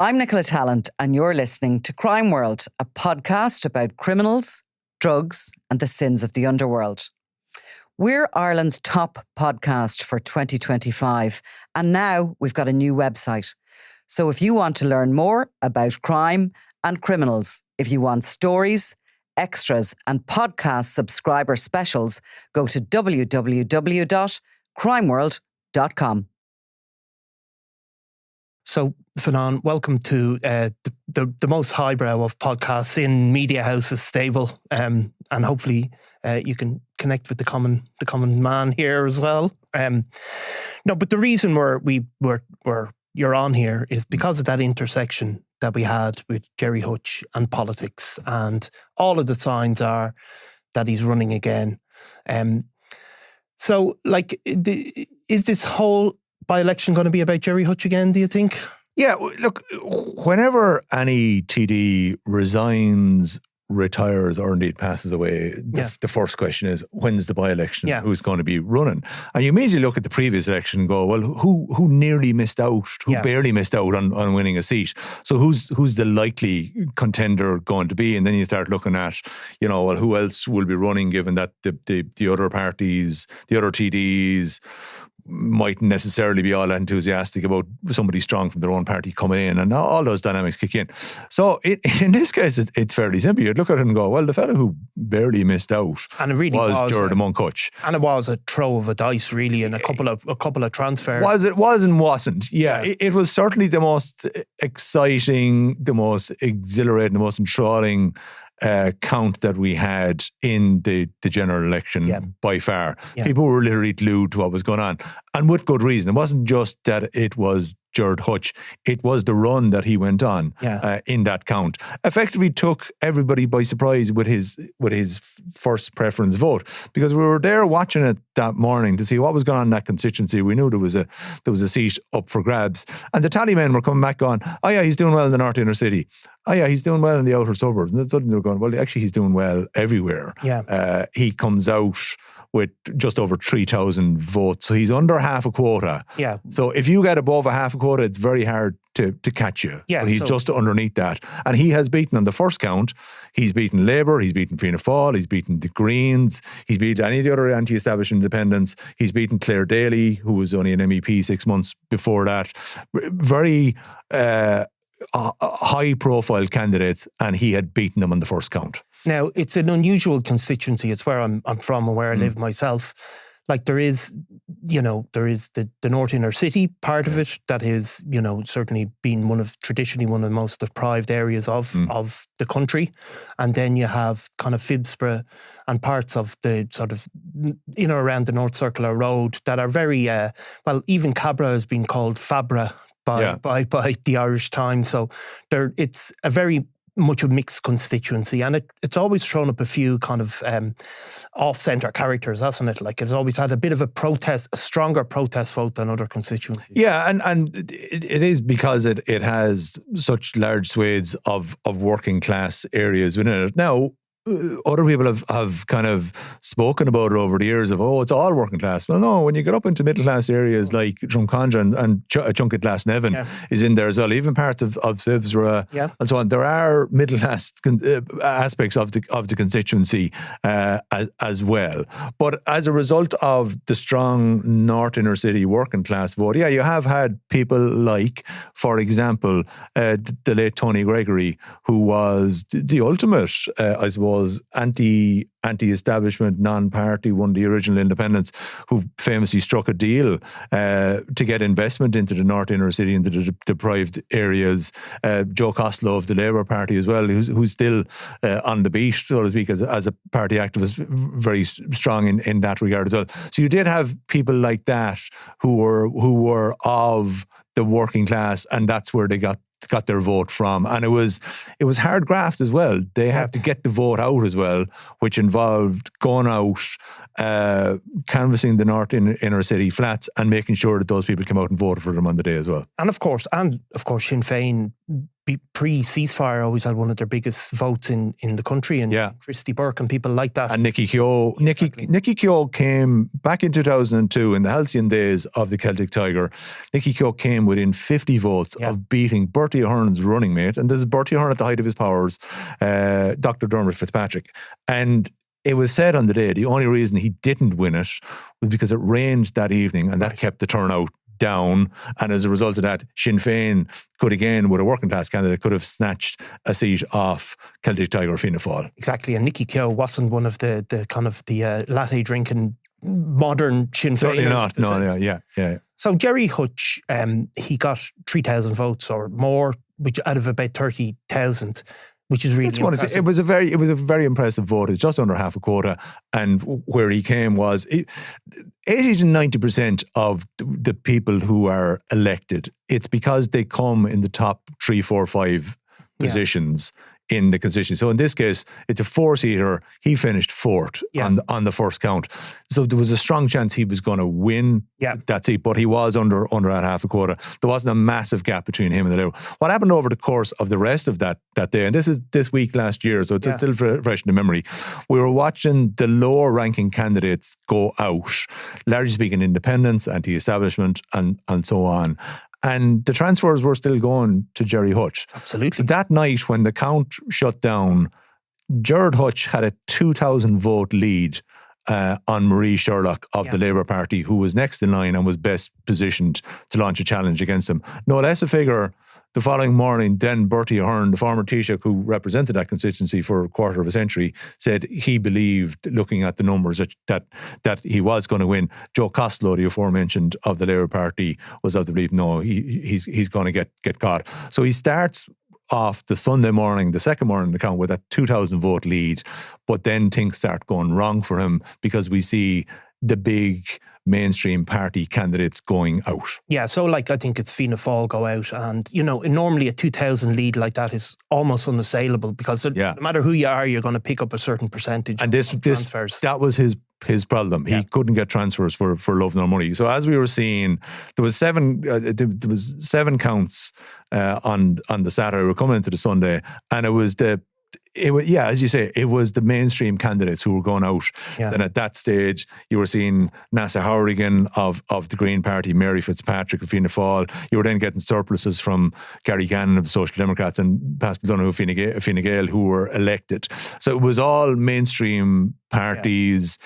I'm Nicola Tallant, and you're listening to Crime World, a podcast about criminals, drugs, and the sins of the underworld. We're Ireland's top podcast for 2025, and now we've got a new website. So if you want to learn more about crime and criminals, if you want stories, extras, and podcast subscriber specials, go to www.crimeworld.com. So, Fionnán, welcome to the most highbrow of podcasts in Media House's stable, and hopefully you can connect with the common man here as well. No, but the reason you're on here is because of that intersection that we had with Gerard Hutch and politics, and all of the signs are that he's running again. So, is this whole by-election going to be about Gerard Hutch again, do you think? Yeah, look, whenever any TD resigns, retires, or indeed passes away, the first question is, when's the by-election? Yeah. Who's going to be running? And you immediately look at the previous election and go, well, who nearly missed out? Who barely missed out on winning a seat? So who's the likely contender going to be? And then you start looking at, well, who else will be running, given that the other parties, the other TDs mightn't necessarily be all enthusiastic about somebody strong from their own party coming in, and all those dynamics kick in. So in this case, it's fairly simple. You'd look at it and go, well, the fellow who barely missed out and it really was Gerard The Monk Hutch. And it was a throw of a dice, really, and a couple of transfers. It was and wasn't. Yeah. It was certainly the most exciting, the most exhilarating, the most enthralling count that we had in the general election by far. Yeah. People were literally glued to what was going on, and with good reason. It wasn't just that it was Gerard Hutch, it was the run that he went on in that count. Effectively took everybody by surprise with his first preference vote, because we were there watching it that morning to see what was going on in that constituency. We knew there was a seat up for grabs, and the tally men were coming back going, oh yeah, he's doing well in the north inner city. Oh yeah, he's doing well in the outer suburbs. And then suddenly they were going, well, actually he's doing well everywhere. Yeah. He comes out with just over 3,000 votes. So he's under half a quota. Yeah. So if you get above a half a quota, it's very hard to catch you. Yeah. But he's just underneath that. And he has beaten, on the first count, he's beaten Labour, he's beaten Fianna Fáil, he's beaten the Greens, he's beaten any of the other anti-establishment independents, he's beaten Claire Daly, who was only an MEP 6 months before that. Very high-profile candidates, and he had beaten them on the first count. Now, it's an unusual constituency. It's where I'm from and where I live myself. Like there is the North Inner City part of it that is, certainly been traditionally one of the most deprived areas of the country. And then you have kind of Phibsborough and parts of the sort of, around the North Circular Road that are very, even Cabra has been called Fabra by the Irish Times. So it's a very much a mixed constituency, and it's always thrown up a few kind of off-centre characters, hasn't it? Like it's always had a bit of a stronger protest vote than other constituencies. Yeah, and it is because it has such large swathes of working class areas within it. Now, other people have kind of spoken about it over the years of, it's all working class. Well, no, when you get up into middle class areas like Drumcondra and a chunk of Glasnevin is in there as well, even parts of Phibsborough and so on. There are middle class aspects of the constituency as well. But as a result of the strong North Inner City working class vote, you have had people like, for example, the late Tony Gregory, who was the ultimate, I suppose, anti-establishment, non-party, one of the original independents, who famously struck a deal to get investment into the North Inner City, into the deprived areas. Joe Costello of the Labour Party as well, who's still on the beat, so to speak, as a party activist, very strong in that regard as well. So you did have people like that who were of the working class, and that's where they got their vote from. And it was hard graft as well. They had to get the vote out as well, which involved going out, canvassing the North Inner City flats and making sure that those people came out and voted for them on the day as well. And of course Sinn Féin pre-ceasefire always had one of their biggest votes in the country, and Christy Burke and people like that. And Nicky Keogh. Nicky Keogh came back in 2002 in the halcyon days of the Celtic Tiger. Nicky Keogh came within 50 votes of beating Bertie Ahern's running mate. And this is Bertie Ahern at the height of his powers, Dr. Dermot Fitzpatrick. And it was said on the day the only reason he didn't win it was because it rained that evening, and that kept the turnout down, and as a result of that, Sinn Féin could again, with a working class candidate, could have snatched a seat off Celtic Tiger Fianna Fáil. Exactly, and Nicky Keogh wasn't one of the kind of the latte drinking modern Sinn Féiners. Certainly not. No, yeah. So Gerry Hutch, he got 3,000 votes or more, which out of about 30,000. Which is really impressive. It was a very impressive vote. It's just under half a quota, and where he came was 80 to 90% of the people who are elected. It's because they come in the top 3, 4, 5 positions in the constituency. So in this case, it's a 4-seater. He finished 4th on the first count. So there was a strong chance he was going to win that seat, but he was under at half a quota. There wasn't a massive gap between him and the Liberal. What happened over the course of the rest of that day, and this is this week last year, so it's still fresh in the memory, we were watching the lower ranking candidates go out, largely speaking independents, anti-establishment and so on. And the transfers were still going to Gerry Hutch. Absolutely. So that night when the count shut down, Gerard Hutch had a 2,000 vote lead on Marie Sherlock of the Labour Party, who was next in line and was best positioned to launch a challenge against him. No less a figure. The following morning, then Bertie Ahern, the former Taoiseach who represented that constituency for a quarter of a century, said he believed, looking at the numbers, that he was going to win. Joe Costello, the aforementioned of the Labour Party, was of the belief, no, he's going to get caught. So he starts off the Sunday morning, the second morning account, with a 2,000 vote lead, but then things start going wrong for him because we see the big mainstream party candidates going out. Yeah, so I think it's Fianna Fáil go out, and normally a 2,000 lead like that is almost unassailable because no matter who you are, you're going to pick up a certain percentage of transfers. That was his problem. He couldn't get transfers for love nor money. So as we were seeing, there was 7 counts on the Saturday. We're coming into the Sunday, and it was as you say, it was the mainstream candidates who were going out. Yeah. Then at that stage, you were seeing Nasa Hourigan of the Green Party, Mary Fitzpatrick of Fianna Fáil. You were then getting surpluses from Gary Gannon of the Social Democrats and Pascal Donoghue of Fine Gael, who were elected. So it was all mainstream parties.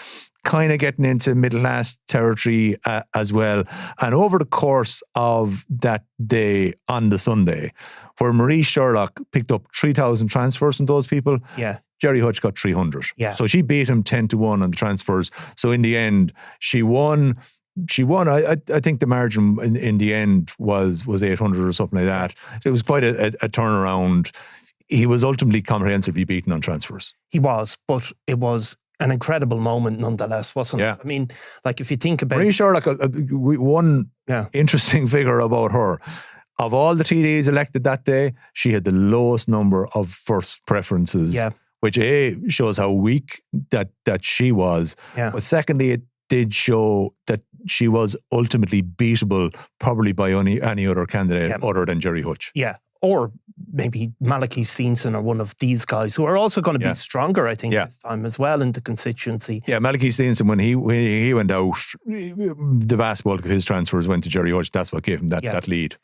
Kind of getting into middle class territory as well. And over the course of that day on the Sunday, where Marie Sherlock picked up 3,000 transfers from those people, Gerry Hutch got 300. Yeah. So she beat him 10-1 on the transfers. So in the end, she won. I think the margin in the end was 800 or something like that. It was quite a turnaround. He was ultimately comprehensively beaten on transfers. He was, but it was an incredible moment nonetheless, wasn't it? I mean, if you think about... Marie Sherlock, one interesting figure about her, of all the TDs elected that day, she had the lowest number of first preferences, which shows how weak that she was. Yeah. But secondly, it did show that she was ultimately beatable probably by any other candidate other than Gerry Hutch. Yeah. Or maybe Malachy Steenson or one of these guys who are also going to be stronger, I think, this time as well in the constituency. Yeah, Malachy Steenson, when he went out, the vast bulk of his transfers went to Gerry Hutch. That's what gave him that lead.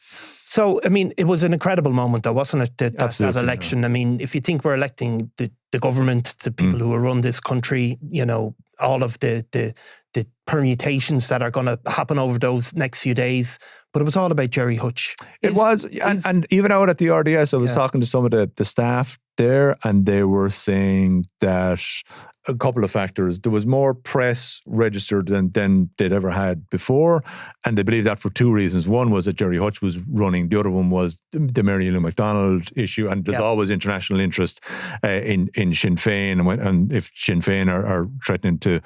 So, I mean, it was an incredible moment though, wasn't it, that election? I mean, if you think we're electing the government, the people who will run this country, all of the permutations that are going to happen over those next few days. But it was all about Gerry Hutch. It was. And even out at the RDS, I was talking to some of the staff there, and they were saying that a couple of factors. There was more press registered than they'd ever had before. And they believe that for 2 reasons. One was that Gerry Hutch was running. The other one was the Mary Lou MacDonald issue. And there's always international interest in Sinn Féin. And if Sinn Féin are threatening to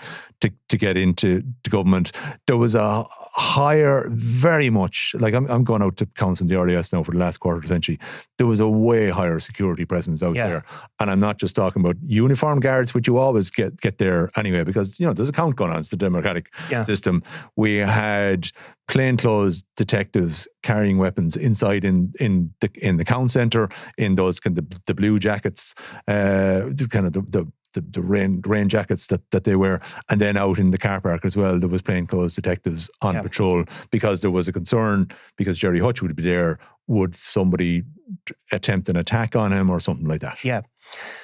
get into the government, there was a higher, very much, I'm going out to council in the RDS now for the last quarter of a century. There was a way higher security presence out there. And I'm not just talking about uniform guards, which you always get there anyway, because there's a count going on. It's the democratic system. We had plainclothes detectives carrying weapons inside in the count centre, in those kind of the blue jackets, kind of the rain jackets that they wear, and then out in the car park as well, there was plainclothes detectives on patrol, because there was a concern, because Gerry Hutch would be there, would somebody attempt an attack on him or something like that? Yeah.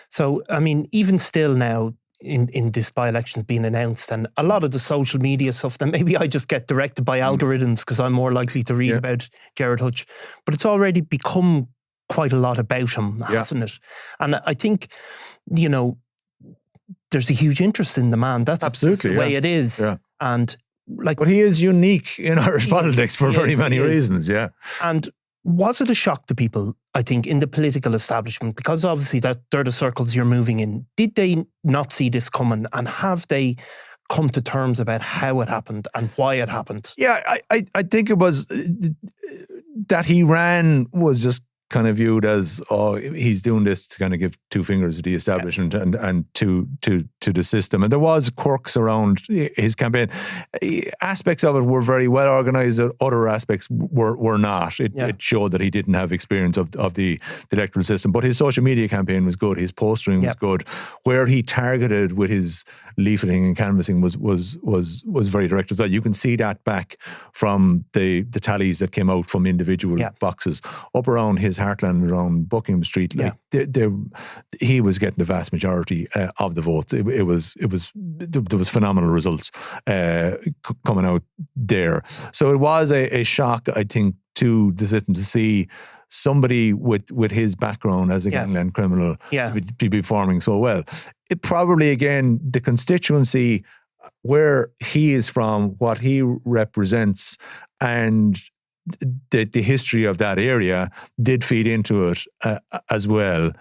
So, I mean, even still now, in this by-elections being announced, and a lot of the social media stuff that maybe I just get directed by algorithms because I'm more likely to read about Gerard Hutch, but it's already become quite a lot about him, hasn't it? And I think, there's a huge interest in the man. That's absolutely the way it is. Yeah. And but he is unique in Irish politics for very many reasons. Yeah. And was it a shock to people, I think, in the political establishment? Because obviously they're the circles you're moving in. Did they not see this coming? And have they come to terms about how it happened and why it happened? Yeah, I think it was that he ran was just kind of viewed as, he's doing this to kind of give two fingers to the establishment and to the system. And there was quirks around his campaign. Aspects of it were very well organised. Other aspects were not. It showed that he didn't have experience of the electoral system. But his social media campaign was good. His postering was good. Where he targeted with his leafleting and canvassing was very direct as well. You can see that back from the tallies that came out from individual boxes up around his heartland, around Buckingham Street. He was getting the vast majority of the votes. There was phenomenal results coming out there. So it was a shock, I think, to the system to see somebody with his background as a gangland criminal be performing so well. It probably, again, the constituency where he is from, what he represents, and the history of that area did feed into it as well.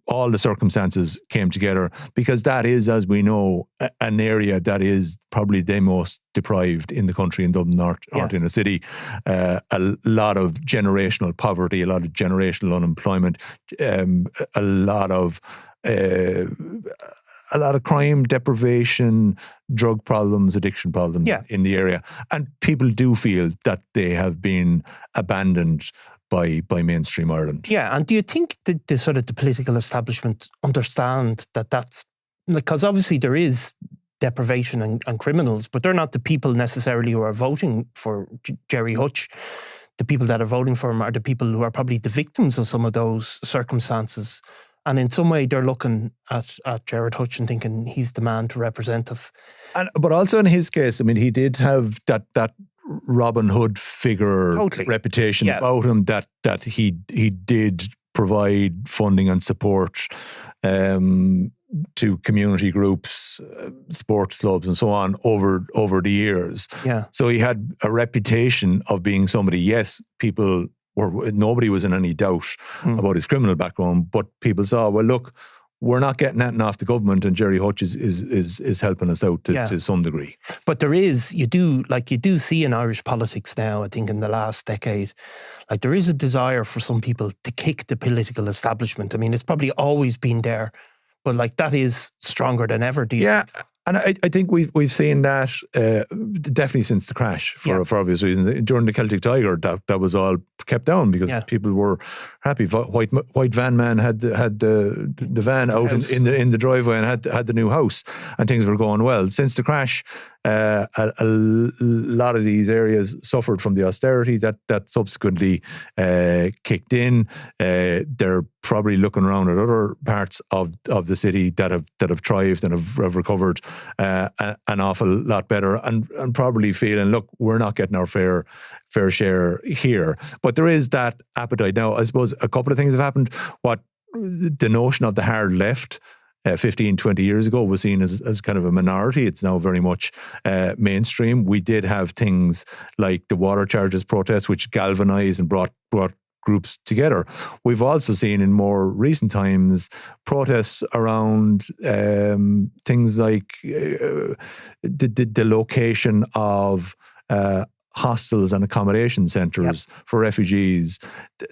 All the circumstances came together, because that is, as we know, an area that is probably the most deprived in the country, in Dublin North Inner City. A lot of generational poverty, a lot of generational unemployment, a lot of crime, deprivation, drug problems, addiction problems in the area. And people do feel that they have been abandoned by mainstream Ireland. Yeah, and do you think that the sort of the political establishment understand that that's, because obviously there is deprivation and criminals, but they're not the people necessarily who are voting for Gerry Hutch. The people that are voting for him are the people who are probably the victims of some of those circumstances. And in some way, they're looking at Gerard Hutch and thinking he's the man to represent us. But also in his case, I mean, he did have that Robin Hood figure reputation about him, that he did provide funding and support to community groups, sports clubs and so on over the years. Yeah. So he had a reputation of being somebody, nobody was in any doubt about his criminal background, but people saw, well, look, we're not getting anything off the government, and Gerry Hutch is helping us out to some degree. But you do see in Irish politics now, I think in the last decade, like there is a desire for some people to kick the political establishment. I mean, it's probably always been there, but like that is stronger than ever. Do you think? And I think we've seen that definitely since the crash for obvious reasons. During the Celtic Tiger, that was all kept down because people were happy. White van man had the van out in the driveway and had the new house, and things were going well. Since the crash, a lot of these areas suffered from the austerity that subsequently kicked in. They're probably looking around at other parts of the city that have thrived and have recovered an awful lot better, and probably feeling, look, we're not getting our fair share here. But there is that appetite now. I suppose a couple of things have happened. What the notion of the hard left 15, 20 years ago was seen as kind of a minority. It's now very much mainstream. We did have things like the water charges protest, which galvanised and brought groups together. We've also seen in more recent times protests around things like the location of hostels and accommodation centres for refugees,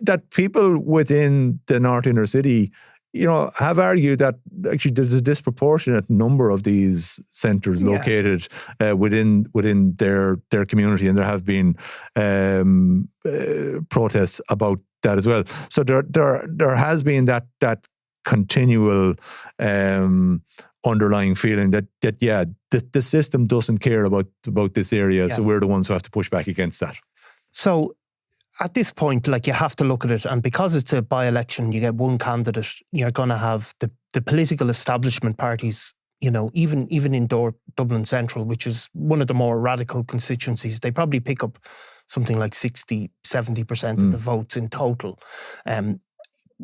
that people within the North Inner City have argued that actually there's a disproportionate number of these centres located within their community, and there have been protests about that as well. So there has been that continual underlying feeling that the system doesn't care about this area, so we're the ones who have to push back against that. So at this point, like, you have to look at it, and because it's a by-election, you get one candidate, you're going to have the political establishment parties, even in Dublin Central, which is one of the more radical constituencies, they probably pick up something like 60-70% of the votes in total,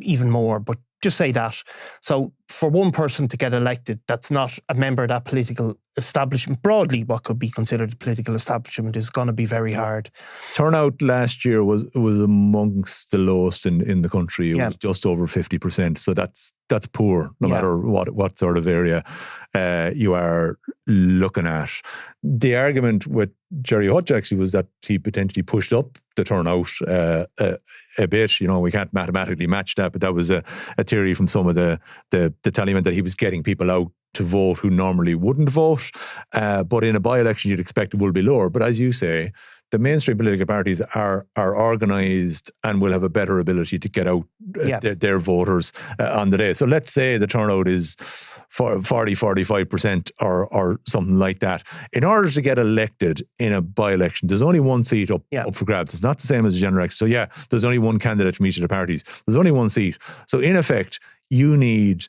even more, but just say that. So for one person to get elected that's not a member of that political establishment, broadly what could be considered a political establishment, is going to be very hard. Turnout last year was amongst the lowest in the country. It was just over 50%. So that's poor, no matter what sort of area you are looking at. The argument with Gerard Hutch actually was that he potentially pushed up the turnout a bit. We can't mathematically match that, but that was a theory from some of the Tallymen, that he was getting people out to vote who normally wouldn't vote. But in a by-election, you'd expect it will be lower. But as you say, the mainstream political parties are organised and will have a better ability to get out their voters on the day. So let's say the turnout is 40-45% or something like that. In order to get elected in a by-election, there's only one seat up for grabs. It's not the same as a general election. So there's only one candidate from each of the parties. There's only one seat. So in effect, you need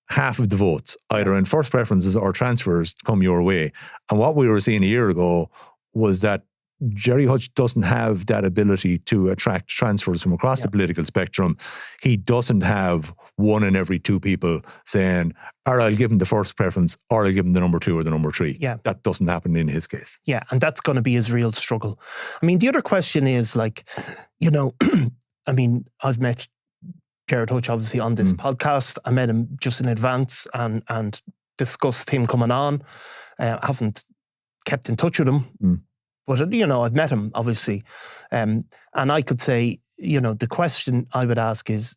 half of the votes, either in first preferences or transfers, to come your way. And what we were seeing a year ago was that Gerard Hutch doesn't have that ability to attract transfers from across the political spectrum. He doesn't have one in every two people saying, or I'll give him the first preference, or I'll give him the number 2 or the number 3. Yeah. That doesn't happen in his case. Yeah, and that's going to be his real struggle. I mean, the other question is, like, I mean, I've met Gerard Hutch obviously on this podcast. I met him just in advance and discussed him coming on. I haven't kept in touch with him. But, I've met him, obviously. And I could say, the question I would ask is,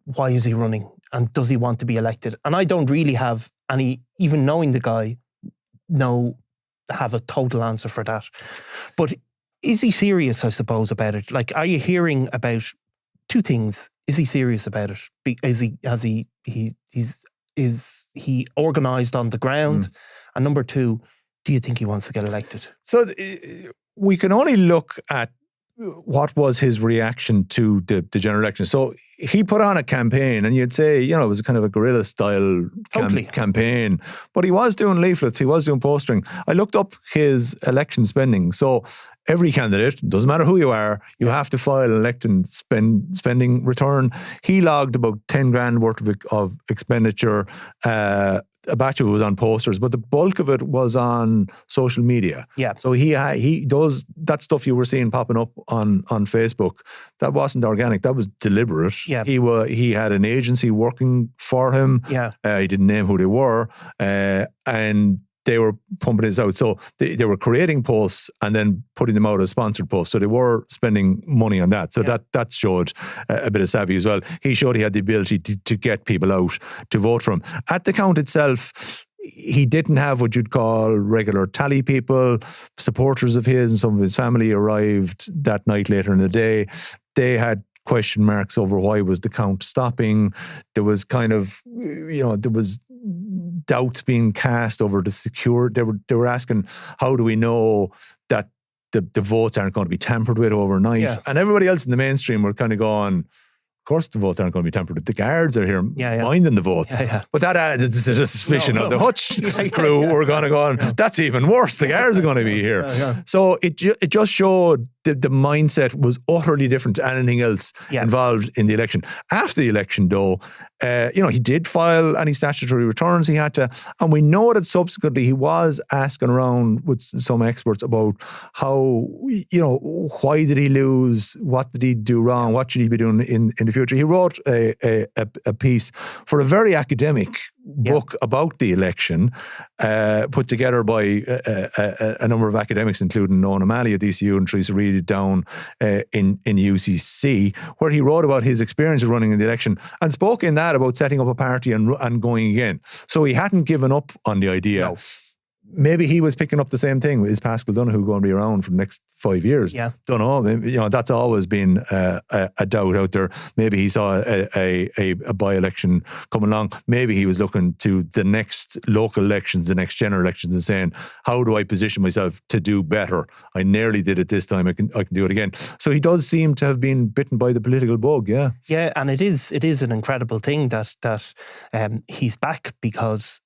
why is he running? And does he want to be elected? And I don't really have any, even knowing the guy, have a total answer for that. But is he serious, I suppose, about it? Like, are you hearing about two things? Is he serious about it? Is he organised on the ground? And number 2, do you think he wants to get elected? So we can only look at what was his reaction to the general election. So he put on a campaign, and you'd say, it was a kind of a guerrilla style campaign, but he was doing leaflets, he was doing postering. I looked up his election spending. So every candidate, doesn't matter who you are, you have to file an election spending return. He logged about 10 grand worth of expenditure. A batch of it was on posters, but the bulk of it was on social media. Yeah. So he does that stuff you were seeing popping up on Facebook. That wasn't organic. That was deliberate. Yeah. He had an agency working for him. Yeah. He didn't name who they were, and they were pumping this out. So they were creating posts and then putting them out as sponsored posts. So they were spending money on that. So that showed a bit of savvy as well. He showed he had the ability to get people out to vote for him. At the count itself, he didn't have what you'd call regular tally people. Supporters of his and some of his family arrived that night later in the day. They had question marks over why was the count stopping. There was kind of, there was doubts being cast over the secure. They were asking, how do we know that the votes aren't going to be tampered with overnight? Yeah. And everybody else in the mainstream were kind of going, of course the votes aren't going to be tampered with. The guards are here minding the votes. Yeah, yeah. But that added to the suspicion of the Hutch crew were going to go, that's even worse. The guards are going to be here. Yeah, yeah. So it just showed the mindset was utterly different to anything else involved in the election. After the election, though, he did file any statutory returns he had to, and we know that subsequently he was asking around with some experts about how, why did he lose? What did he do wrong? What should he be doing in the future? future. He wrote a piece for a very academic book about the election, put together by a number of academics, including Owen O'Malley at DCU and Teresa Reid down in UCC, where he wrote about his experience of running in the election and spoke in that about setting up a party and going again. So he hadn't given up on the idea. No. Maybe he was picking up the same thing. Is Paschal Donoghue going to be around for the next 5 years? Yeah. Don't know. You know, that's always been a doubt out there. Maybe he saw a by-election coming along. Maybe he was looking to the next local elections, the next general elections, and saying, how do I position myself to do better? I nearly did it this time. I can do it again. So he does seem to have been bitten by the political bug, yeah. Yeah, and it is an incredible thing that he's back because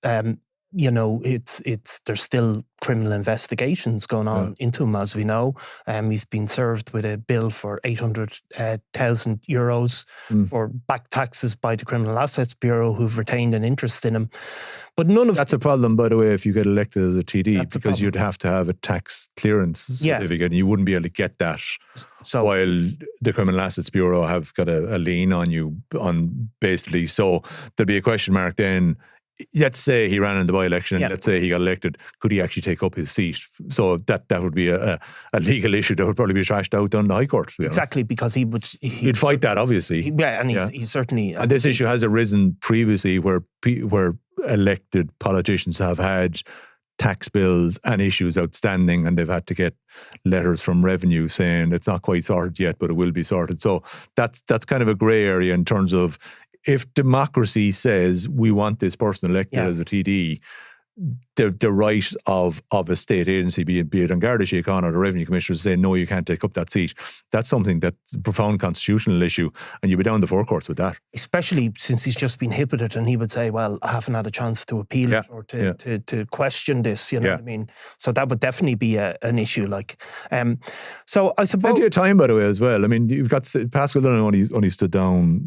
you know, there's still criminal investigations going on into him, as we know. He's been served with a bill for €800,000 for back taxes by the Criminal Assets Bureau, who've retained an interest in him. But none of that's a problem, by the way, if you get elected as a TD, because you'd have to have a tax clearance certificate, and you wouldn't be able to get that. So while the Criminal Assets Bureau have got a lien on you, on basically, so there'd be a question mark then. Let's say he ran in the by-election and let's say he got elected, could he actually take up his seat? So that would be a legal issue that would probably be trashed out on the High Court. Exactly, because he'd fight that, obviously. He certainly... And this issue has arisen previously where elected politicians have had tax bills and issues outstanding, and they've had to get letters from Revenue saying it's not quite sorted yet, but it will be sorted. So that's kind of a grey area in terms of, if democracy says we want this person elected as a TD, the right of a state agency, be it on Garda Síochána or the Revenue Commissioner, to say, no, you can't take up that seat. That's something that's a profound constitutional issue, and you'd be down the forecourts with that. Especially since he's just been hit with it, and he would say, well, I haven't had a chance to appeal it or to question this, you know what I mean? So that would definitely be an issue. So I suppose... Plenty of time, by the way, as well. I mean, you've got Paschal Donoghue only stood down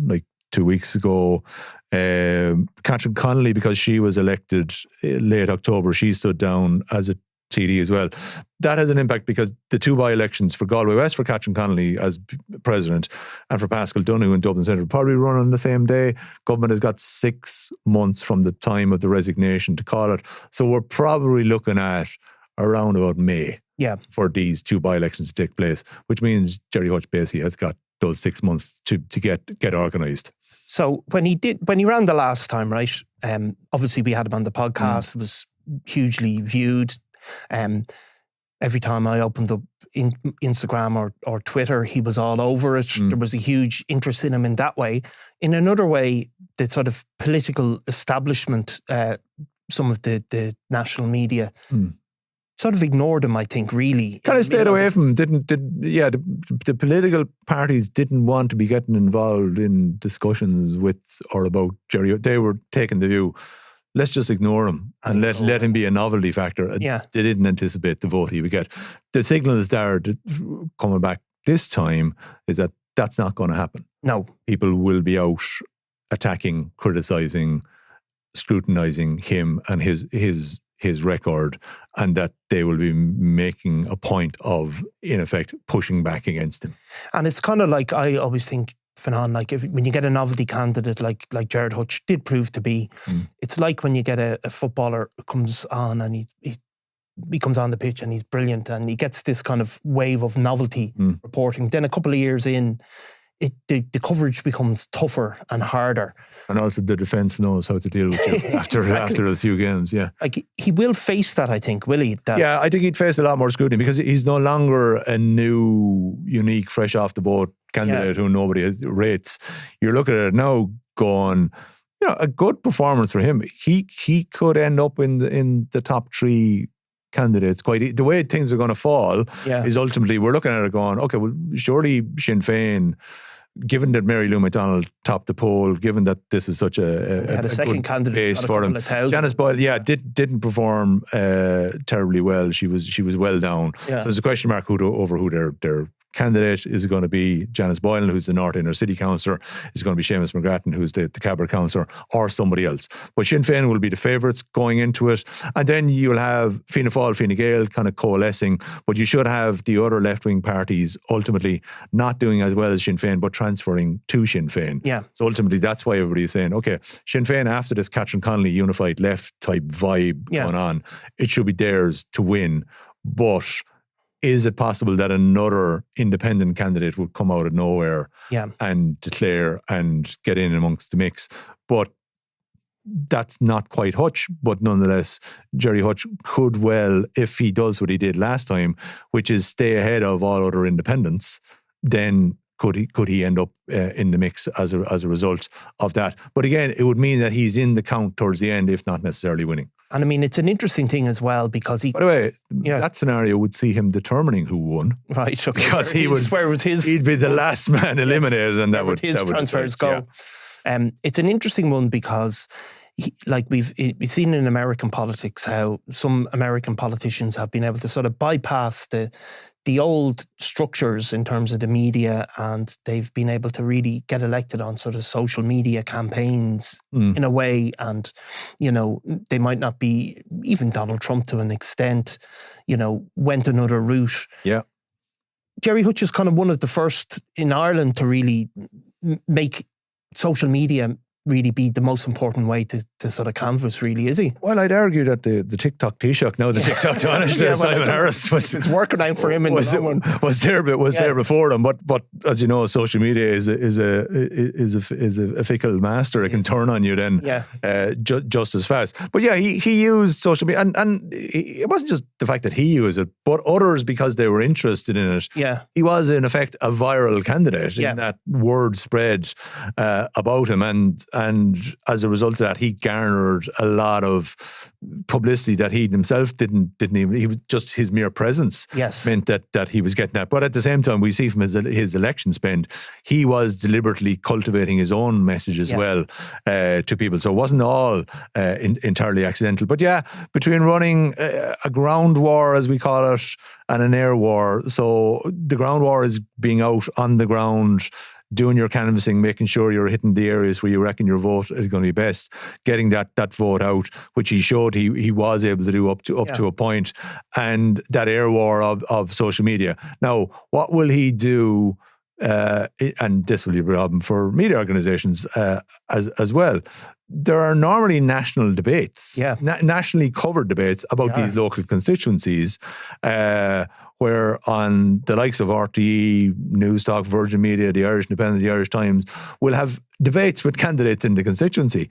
2 weeks ago. Catherine Connolly, because she was elected late October, she stood down as a TD as well. That has an impact because the two by-elections for Galway West, for Catherine Connolly as president, and for Paschal Donoghue in Dublin Central, probably run on the same day. Government has got 6 months from the time of the resignation to call it. So we're probably looking at around about May for these two by-elections to take place, which means Gerry Hutch basically has got those 6 months to get organised. So when he ran the last time, right? Obviously we had him on the podcast. It was hugely viewed. Every time I opened up Instagram or Twitter, he was all over it. There was a huge interest in him in that way. In another way, the sort of political establishment, some of the national media, sort of ignored him, I think, really. Kind of stayed away from him. The political parties didn't want to be getting involved in discussions with or about Gerry. They were taking the view, let's just ignore him and let him be a novelty factor. They didn't anticipate the vote he would get. The signal is there coming back this time is that that's not going to happen. No. People will be out attacking, criticising, scrutinising him and his record, and that they will be making a point of, in effect, pushing back against him. And it's kind of like, I always think, Fionnán, when you get a novelty candidate like Gerard Hutch did prove to be, it's like when you get a footballer who comes on and he comes on the pitch and he's brilliant and he gets this kind of wave of novelty reporting. Then a couple of years in, the coverage becomes tougher and harder. And also the defence knows how to deal with you after a few games, He will face that, I think, will he? I think he'd face a lot more scrutiny because he's no longer a new, unique, fresh off the boat candidate who nobody rates. You're looking at it now going, a good performance for him. He could end up in the top 3 candidates. The way things are going to fall is ultimately we're looking at it going, okay, well, surely Sinn Féin, given that Mary Lou McDonald topped the poll, given that this is such a second candidate base for him, Janice Boyle, didn't perform terribly well. She was well down. So there's a question mark over who their candidate? Is it going to be Janice Boylan, who's the North Inner City councillor? Is it going to be Seamus McGrattan, who's the Cabinet councillor, or somebody else? But Sinn Féin will be the favourites going into it. And then you'll have Fianna Fáil, Fine Gael kind of coalescing. But you should have the other left-wing parties ultimately not doing as well as Sinn Féin, but transferring to Sinn Féin. Yeah. So ultimately, that's why everybody's saying, okay, Sinn Féin, after this Catherine Connolly unified left type vibe going on, it should be theirs to win. But is it possible that another independent candidate would come out of nowhere and declare and get in amongst the mix? But that's not quite Hutch, but nonetheless, Gerry Hutch could well, if he does what he did last time, which is stay ahead of all other independents, then could he end up in the mix as a result of that? But again, it would mean that he's in the count towards the end, if not necessarily winning. And I mean, it's an interesting thing as well because he... By the way, that scenario would see him determining who won. Right, okay. Because he'd be the last man eliminated, and that would his transfers go. Yeah. It's an interesting one because... we've seen in American politics how some American politicians have been able to sort of bypass the old structures in terms of the media, and they've been able to really get elected on sort of social media campaigns in a way. And, they might not be, even Donald Trump to an extent, went another route. Yeah. Gerry Hutch is kind of one of the first in Ireland to really make social media really be the most important way to sort of canvass, really, is he? Well, I'd argue that the TikTok Taoiseach, now the TikTok Taoiseach, Simon Harris, it's working out for him in the long run. Was there before them, but as you know, social media is a fickle master. It can turn on you then just as fast. But yeah, he used social media, and it wasn't just the fact that he used it, but others, because they were interested in it. Yeah, he was in effect a viral candidate in that word spread about him, and as a result of that, he garnered a lot of publicity that he himself didn't even. He was just his mere presence meant that he was getting that. But at the same time, we see from his election spend, he was deliberately cultivating his own message as well to people. So it wasn't all entirely accidental. But yeah, between running a ground war, as we call it, and an air war. So the ground war is being out on the ground, doing your canvassing, making sure you're hitting the areas where you reckon your vote is going to be best, getting that vote out, which he showed he was able to do up to a point, and that air war of social media. Now, what will he do? And this will be a problem for media organisations as well. There are normally national debates, nationally covered debates about these local constituencies, where on the likes of RTE, Newstalk, Virgin Media, the Irish Independent, the Irish Times will have debates with candidates in the constituency.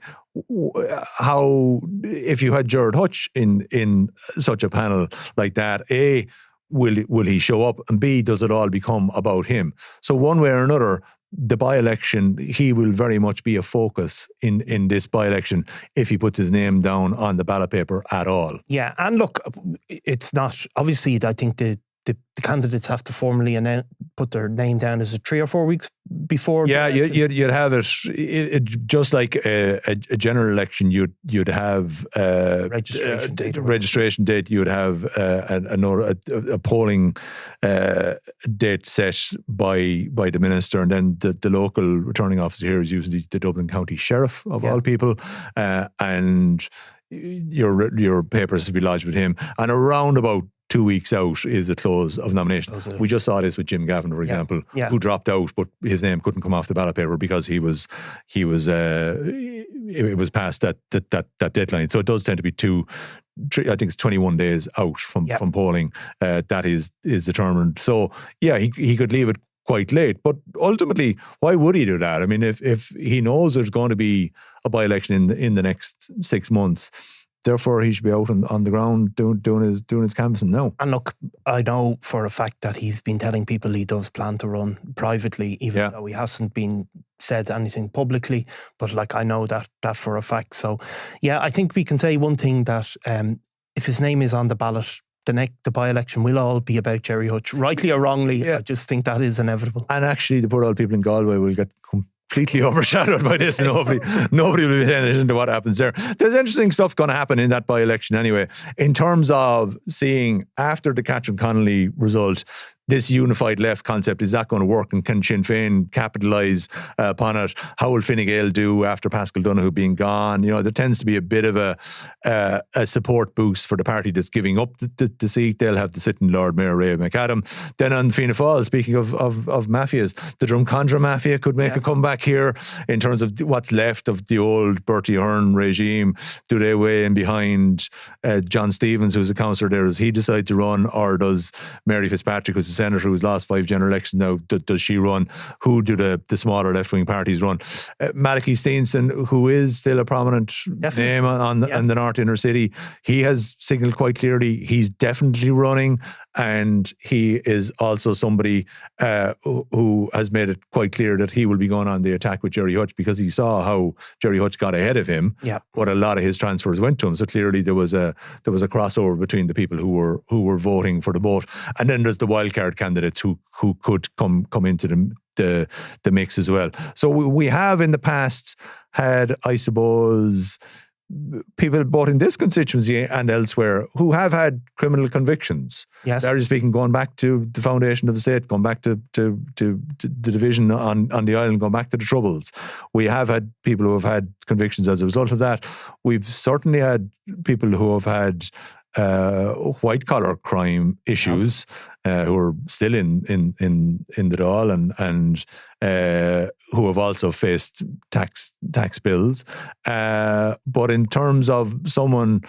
How, if you had Gerard Hutch in such a panel like that, A, will he show up, and B, does it all become about him? So one way or another, the by-election, he will very much be a focus in this by-election if he puts his name down on the ballot paper at all. Yeah, and look, it's not, obviously, I think the candidates have to formally put their name down. Is it 3 or 4 weeks before? Yeah, you'd have it just like a general election. You'd have registration date. You'd have a polling date set by the minister, and then the local returning officer here is usually the Dublin County Sheriff of all people, and your papers to be lodged with him, and around about 2 weeks out is the close of nomination. We just saw this with Jim Gavin, for example, who dropped out, but his name couldn't come off the ballot paper because it was past that deadline. So it does tend to be 3, I think it's 21 days out from polling. That is determined. So yeah, he could leave it quite late, but ultimately, why would he do that? I mean, if he knows there's going to be a by-election in the next 6 months, therefore, he should be out on the ground doing his canvassing now. And look, I know for a fact that he's been telling people he does plan to run privately, even though he hasn't been said anything publicly. But like, I know that for a fact. So yeah, I think we can say one thing, that if his name is on the ballot, the by-election will all be about Gerry Hutch, rightly or wrongly. I just think that is inevitable. And actually, the poor old people in Galway will get completely overshadowed by this. Nobody will be paying attention to what happens there. There's interesting stuff going to happen in that by-election anyway, in terms of seeing after the Catherine Connolly result, this unified left concept, is that going to work? And can Sinn Féin capitalise upon it? How will Fine Gael do after Paschal Donoghue being gone? You know, there tends to be a bit of a support boost for the party that's giving up the seat. They'll have the sitting Lord Mayor Ray McAdam. Then on Fianna Fáil, speaking of mafias, the Drumcondra mafia could make a comeback here in terms of what's left of the old Bertie Ahern regime. Do they weigh in behind John Stevens, who's a councillor there? Does he decide to run, or does Mary Fitzpatrick, who's a senator who's lost 5 general elections now, does she run? Who do the smaller left-wing parties run? Malachy Steenson, who is still a prominent name on the North Inner City, he has signalled quite clearly he's definitely running, and he is also somebody who has made it quite clear that he will be going on the attack with Gerry Hutch, because he saw how Gerry Hutch got ahead of him, but a lot of his transfers went to him. So clearly there was a crossover between the people who were voting for the vote, and then there's the wildcard candidates who could come into the mix as well. So we have in the past had, I suppose, people both in this constituency and elsewhere who have had criminal convictions. Yes. Largely speaking, going back to the foundation of the state, going back to the division on the island, going back to the Troubles. We have had people who have had convictions as a result of that. We've certainly had people who have had white collar crime issues, who are still in the Dáil and who have also faced tax bills. But in terms of someone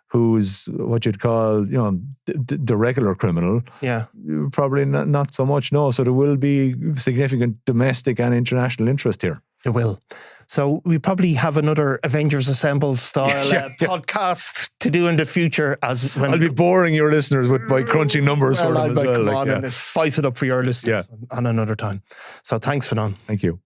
who's what you'd call, you know, the regular criminal, probably not so much. No, so there will be significant domestic and international interest here. There will. So we probably have another Avengers Assemble style podcast to do in the future. I'll be boring your listeners by crunching numbers for them as well. And spice it up for your listeners on another time. So thanks, Fionnán. Thank you.